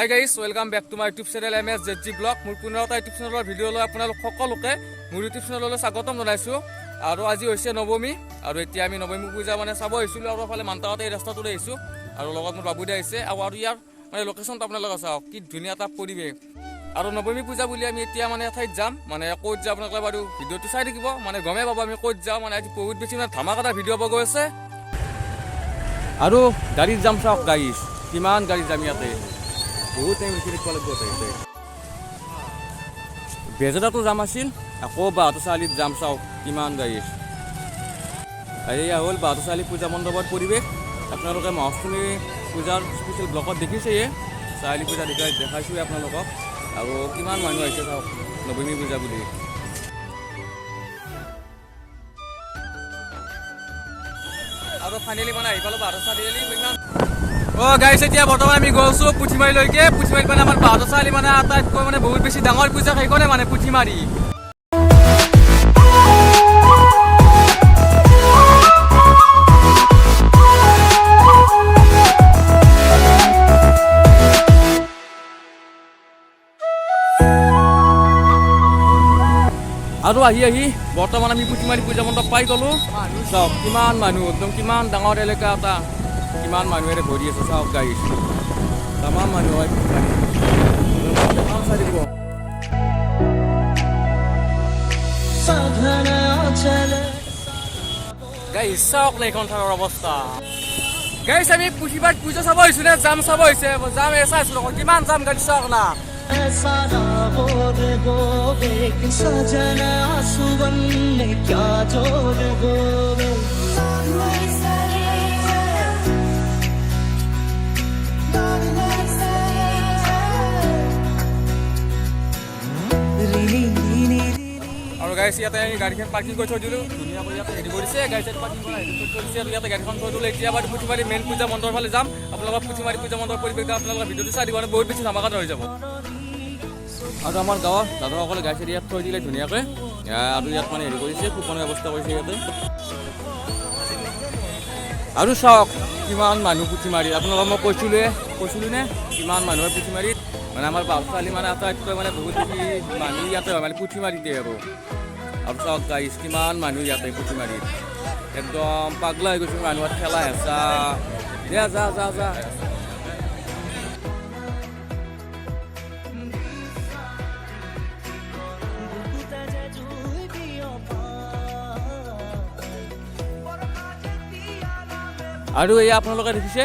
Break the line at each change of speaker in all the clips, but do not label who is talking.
High guys, welcome back to my YouTube channel MSZG vlog. মোৰ পুনৰ এটা YouTube চেনেলৰ ভিডিঅ'লৈ আপোনালোক সকলোকে মোৰ ইউটিউব চেনেললৈ স্বাগতম জনাইছোঁ। আৰু আজি হৈছে নৱমী, আৰু এতিয়া আমি নৱমী পূজা চাব আহিছিলোঁ। আৰু ফালে মানতাহঁতে এই ৰাস্তাটোলৈ আহিছোঁ, আৰু লগত মোৰ বাবুদা আহিছে। আৰু ইয়াৰ লোকেশ্যনটো আপোনালোকে চাওক, কি ধুনীয়া এটা পৰিৱেশ। আৰু নৱমী পূজা বুলি আমি এতিয়া এঠাইত যাম, ক'ত যাওঁ আপোনালোকে বাৰু ভিডিঅ'টো চাই থাকিব, গমেই পাব আমি ক'ত যাওঁ। আজি বহুত বেছি ধামাকাটা ভিডিঅ' পাব গৈ আছে। আৰু গাড়ীত যাম, চাওক গাড়ী কিমান গাড়ী যাম ইয়াতে, বহুত টাইম ৰখি থাকিব লাগিব। বেজেৰাটো যাম আছিল, আকৌ বাহাদুৰ চাৰিআলিত যাম, চাওক কিমান গাড়ী। এয়া হ'ল বাহাদুৰ চাৰিআলি পূজা মণ্ডপৰ পৰিৱেশ। আপোনালোকে মহাষ্টমী পূজাৰ স্পেচিয়েল ব্লকত দেখিছেয়ে, চাৰিআলি পূজা দেখাইছোঁৱে আপোনালোকক। আৰু কিমান মানুহ আহিছে চাওক নৱমী পূজা বুলি। আৰু ফাইনেলি আহি পালোঁ বাহাদুৰ চাৰিআলি। গাইছ, এতিয়া বৰ্তমান আমি গৈছোঁ পুঠিমাৰীলৈকে। পুঠিমাৰীত আমাৰ বাহাদুৰ চাৰিআলি আটাইতকৈ বহুত বেছি ডাঙৰ পূজা সেইখনে পুঠিমাৰী। আৰু আহি বৰ্তমান আমি পুঠিমাৰী পূজা মণ্ডপ পাই গ'লোঁ। চাওক কিমান মানুহ, একদম কিমান ডাঙৰ এলেকা এটা, কিমান মানুহেৰে ভৰি আছে। চাওক গাড়ী তামাম মানুহ হয়। গাড়ী চাওক না এইখন ঠাইৰ অৱস্থা। গাড়ী আমি পুঠিমাৰীত পূজা চাব আহিছোঁ নে জাম চাব আহিছে? জাম চাইছোঁ নহয়, কিমান জাম গাড়ী চাওক না। আৰু গাড়ী ইয়াতে গাড়ীখন পাৰ্কিং কৰি থৈ দিলোঁ, ধুনীয়াকৈ ইয়াতে হেৰি কৰিছে। গাড়ী চাইড পাৰ্কিং কৰা হেৰি থৈ দিছে, আৰু ইয়াতে গাড়ীখন থৈ দিলোঁ। এতিয়া বাৰু পুঠিমাৰী মেইন পূজা মণ্ডপৰ ফালে যাম। আপোনালোকৰ পুঠিমাৰী পূজা মণ্ডপৰ পৰিৱেশটো আপোনালোকৰ ভিডিঅ'টো চাই দিব, বহুত বেছি ধামাকাত হৈ যাব। আৰু আমাৰ গাঁৱৰ দাদাসকলে গাড়ী চাইড ইয়াত থৈ দিলে ধুনীয়াকৈ, আৰু ইয়াত হেৰি কৰিছে, কুপনৰ ব্যৱস্থা কৰিছে ইয়াতে। আৰু চাওক কিমান মানুহ পুঠিমাৰীত। আপোনালোকক মই কৈছিলোঁ নে কিমান মানুহ হয় পুঠিমাৰীত। আমাৰ বাহাদুৰ চাৰিআলি আটাইতকৈ বহুত বেছি মানুহ ইয়াতে হয়, পুঠিমাৰীতে। আৰু চাওক গাইছ কিমান মানুহ ইয়াতে পুঠিমাৰীত, একদম পাগলা হৈ গৈছে মানুহৰ ঠেলা হেঁচা। যা যা যা যা আৰু এয়া আপোনালোকে দেখিছে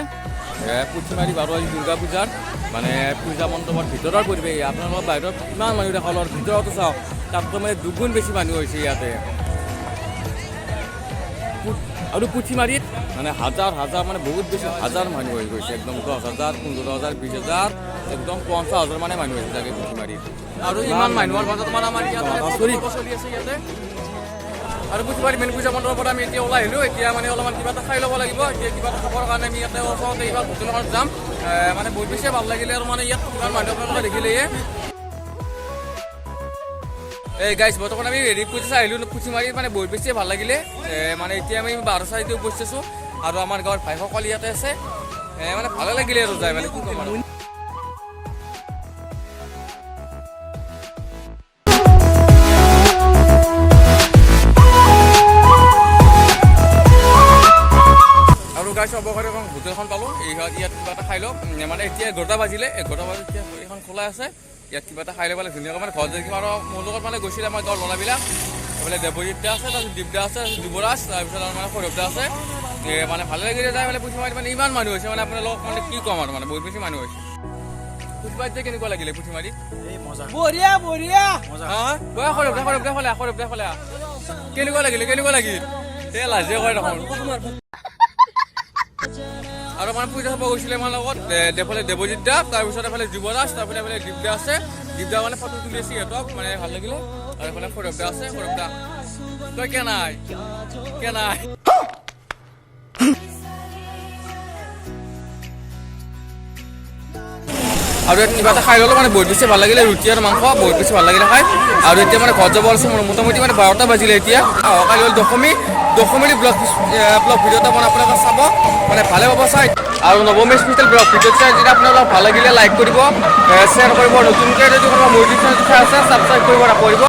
পুঠিমাৰী বাৰোৱাৰী দুৰ্গা পূজাৰ পূজা মণ্ডপৰ ভিতৰৰ পৰিৱেশ। আপোনালোকৰ বাহিৰত কিমান মানুহ দেখালোঁ, আৰু ভিতৰতো চাওক তাতকৈ দুগুণ বেছি মানুহ হৈছে ইয়াতে। আৰু পুঠিমাৰীত হাজাৰ হাজাৰ বহুত বেছি হাজাৰ মানুহ হৈ গৈছে, একদম 10,000, 15,000, 20,000, একদম 50,000 মানুহ হৈছে চাগে পুঠিমাৰীত। আৰু ইমান মানুহৰ মাজত আমাৰ চলি আছে ইয়াতে। আৰু পুঠিমাৰী মেইন পূজা মণ্ডপৰ পৰা আমি এতিয়া ওলাই আহিলোঁ। এতিয়া অলপমান কিবা এটা খাই ল'ব লাগিব। এতিয়া কিবা এটা খাবৰ কাৰণে আমি ইয়াতে ওচৰতে এইবাৰ হোটেলখনত যাম। বহুত বেছি ভাল লাগিলে, আৰু ইয়াত কিমান মানুহ আপোনালোকে দেখিলেয়ে। এই গাইছ, বৰ্তমান আমি হেৰি পূজা চাই আহিলোঁ পুঠিমাৰীত, বহুত বেছিয়ে ভাল লাগিলে। এতিয়া আমি বাহাদুৰ চাৰিআলিতে উপস্থিত আছোঁ, আৰু আমাৰ গাঁৱৰ ভাইসকল ইয়াতে আছে। ভালে লাগিলে আৰু যাই কি ক'ম আৰু। গাইছ অৱঘৰে এখন হোটেলখন পালোঁ, ইয়াত কিবা এটা খাই লওঁ। এতিয়া 11টা বাজিলে, 11টা বাজি এতিয়া এইখন খোলা আছে। ইয়াত কিবা এটা খাই ল'ব পালে ধুনীয়াকৈ ঘৰত যাই কিবা। আৰু মোৰ লগত গৈছিলে আমাৰ গাঁৱৰ ল'ৰাবিলাক, এইফালে দেৱজিৎ দা আছে, তাৰপিছত দীপ দা আছে, যুৱৰাজ, তাৰপিছত আমাৰ সৌৰভ দা আছে। ভালে লাগিলে যাই পুঠিমাৰীত ইমান মানুহ হৈছে, আপোনালোকক কি ক'ম আৰু বহুত বেছি মানুহ হৈছে। পুঠিমাৰীত যে কেনেকুৱা লাগিলে পুঠিমাৰীত? বঢ়িয়া বঢ়িয়া। সৌৰভ দা কেনেকুৱা লাগিল? লাজে কৰে দেখোন। আৰু পূজা চাব গৈছিলে আমাৰ লগত এফালে দেৱজিৎ দা, তাৰপিছত এফালে যুৱৰাজ, তাৰপিছত এফালে দীপ দা আছে। দীপ দা ফটো তুলি আছে সিহঁতক, ভাল লাগিলে। আৰু এফালে সৌৰভ দা আছে। সৌৰভ দা তই কে নাই? আৰু ইয়াত কিবা এটা খাই ল'লোঁ মানে বহুত বেছি ভাল লাগিলে, ৰুটি আৰু মাংস বহুত বেছি ভাল লাগিলে খাই। আৰু এতিয়া মানে ঘৰত যাব ওলাইছোঁ, মোটামুটি মানে 12টা বাজিলে এতিয়া। কালি হ'ল দশমী ব্লগ ভিডিঅ' এটা মানে আপোনালোকে চাব, মানে ভালে পাব চাই। আৰু নৱমী স্পেচিয়েল ব্লগ ভিডিঅ' চাই যদি আপোনালোকক ভাল লাগিলে লাইক কৰিব, শ্বেয়াৰ কৰিব, নতুনকৈ যদি কোনোবা মোৰ ইউটিউব চেনেল চাই আছে ছাবস্ক্ৰাইব কৰিব নাপাহৰিব।